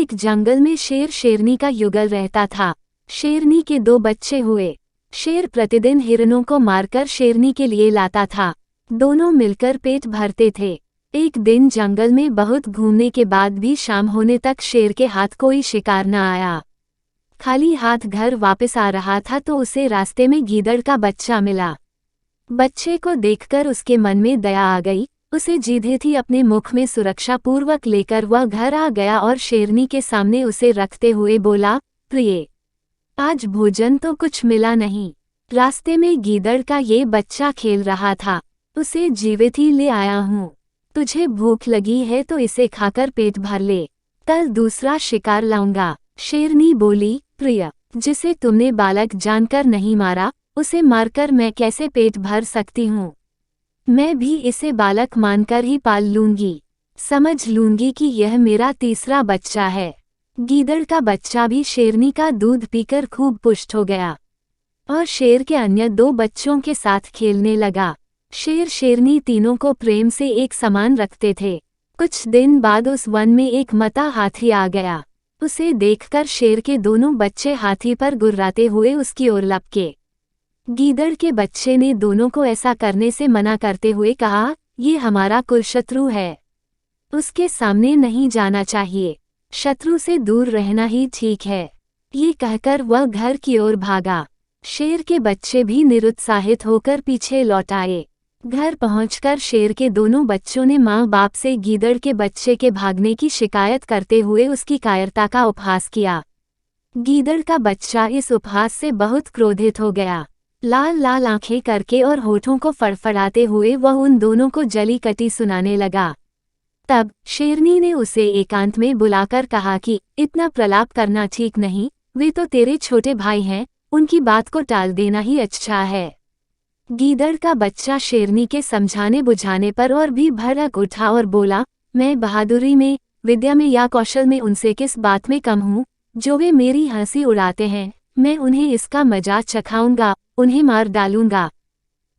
एक जंगल में शेर शेरनी का युगल रहता था। शेरनी के 2 बच्चे हुए। शेर प्रतिदिन हिरणों को मारकर शेरनी के लिए लाता था। दोनों मिलकर पेट भरते थे। एक दिन जंगल में बहुत घूमने के बाद भी शाम होने तक शेर के हाथ कोई शिकार न आया। खाली हाथ घर वापस आ रहा था तो उसे रास्ते में गीदड़ का बच्चा मिला। बच्चे को देखकर उसके मन में दया आ गई। उसे जीधे थी अपने मुख में सुरक्षापूर्वक लेकर वह घर आ गया और शेरनी के सामने उसे रखते हुए बोला, प्रिय, आज भोजन तो कुछ मिला नहीं। रास्ते में गीदड़ का ये बच्चा खेल रहा था, उसे जीवित ही ले आया हूँ। तुझे भूख लगी है तो इसे खाकर पेट भर ले, कल दूसरा शिकार लाऊंगा। शेरनी बोली, प्रिय, जिसे तुमने बालक जानकर नहीं मारा, उसे मारकर मैं कैसे पेट भर सकती हूँ। मैं भी इसे बालक मानकर ही पाल लूंगी। समझ लूंगी कि यह मेरा तीसरा बच्चा है। गीदड़ का बच्चा भी शेरनी का दूध पीकर खूब पुष्ट हो गया और शेर के अन्य 2 बच्चों के साथ खेलने लगा। शेर शेरनी तीनों को प्रेम से एक समान रखते थे। कुछ दिन बाद उस वन में एक मता हाथी आ गया। उसे देखकर शेर के दोनों बच्चे हाथी पर गुर्राते हुए उसकी ओर लपके। गीदड़ के बच्चे ने दोनों को ऐसा करने से मना करते हुए कहा, ये हमारा कुलशत्रु है, उसके सामने नहीं जाना चाहिए, शत्रु से दूर रहना ही ठीक है। ये कहकर वह घर की ओर भागा। शेर के बच्चे भी निरुत्साहित होकर पीछे लौट आए। घर पहुंचकर शेर के दोनों बच्चों ने माँ बाप से गीदड़ के बच्चे के भागने की शिकायत करते हुए उसकी कायरता का उपहास किया। गीदड़ का बच्चा इस उपहास से बहुत क्रोधित हो गया। लाल लाल आंखें करके और होठों को फड़फड़ाते हुए वह उन दोनों को जली कटी सुनाने लगा। तब शेरनी ने उसे एकांत में बुलाकर कहा कि इतना प्रलाप करना ठीक नहीं, वे तो तेरे छोटे भाई हैं, उनकी बात को टाल देना ही अच्छा है। गीदड़ का बच्चा शेरनी के समझाने बुझाने पर और भी भड़क उठा और बोला, मैं बहादुरी में, विद्या में या कौशल में उनसे किस बात में कम हूँ, जो वे मेरी हंसी उड़ाते हैं, मैं उन्हें इसका मजाक चखाऊंगा, उन्हें मार डालूंगा।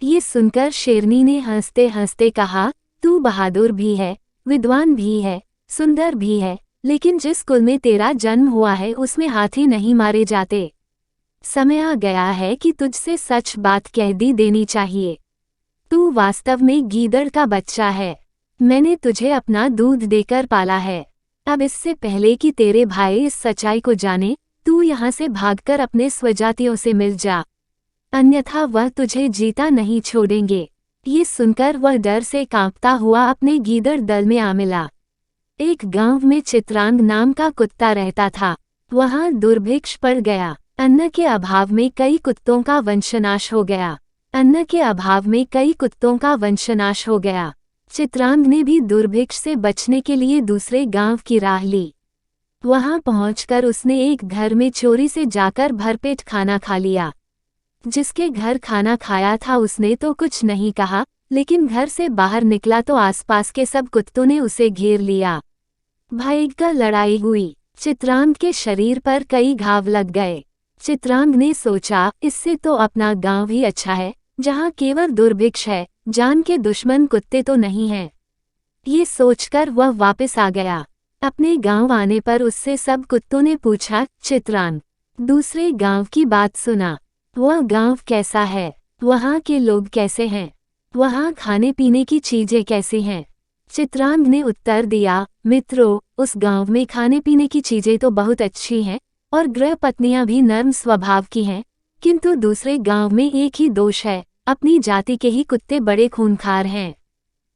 ये सुनकर शेरनी ने हंसते हंसते कहा, तू बहादुर भी है, विद्वान भी है, सुंदर भी है, लेकिन जिस कुल में तेरा जन्म हुआ है उसमें हाथी नहीं मारे जाते। समय आ गया है कि तुझसे सच बात कह दी देनी चाहिए। तू वास्तव में गीदड़ का बच्चा है। मैंने तुझे अपना दूध देकर पाला है। अब इससे पहले कि तेरे भाई इस सच्चाई को जाने, तू यहाँ से भागकर अपने स्वजातियों से मिल जा, अन्यथा वह तुझे जीता नहीं छोड़ेंगे। ये सुनकर वह डर से कांपता हुआ अपने गीदड़ दल में आ मिला। एक गांव में चित्रांग नाम का कुत्ता रहता था। वहां दुर्भिक्ष पड़ गया। अन्न के अभाव में कई कुत्तों का वंशनाश हो गया। चित्रांग ने भी दुर्भिक्ष से बचने के लिए दूसरे गांव की राह ली। वहां पहुंचकर उसने एक घर में चोरी से जाकर भरपेट खाना खा लिया। जिसके घर खाना खाया था उसने तो कुछ नहीं कहा, लेकिन घर से बाहर निकला तो आसपास के सब कुत्तों ने उसे घेर लिया। भयंकर लड़ाई हुई। चित्रांग के शरीर पर कई घाव लग गए। चित्रांग ने सोचा, इससे तो अपना गांव ही अच्छा है, जहां केवल दुर्भिक्ष है, जान के दुश्मन कुत्ते तो नहीं हैं। ये सोचकर वह वापस आ गया। अपने गांव आने पर उससे सब कुत्तों ने पूछा, चित्रांग, दूसरे गांव की बात सुना, वह गांव कैसा है, वहां के लोग कैसे हैं, वहां खाने पीने की चीजें कैसी हैं। चित्रांग ने उत्तर दिया, मित्रों, उस गांव में खाने पीने की चीजें तो बहुत अच्छी हैं और गृह पत्नियां भी नर्म स्वभाव की हैं, किंतु दूसरे गांव में एक ही दोष है, अपनी जाति के ही कुत्ते बड़े खूंखार हैं।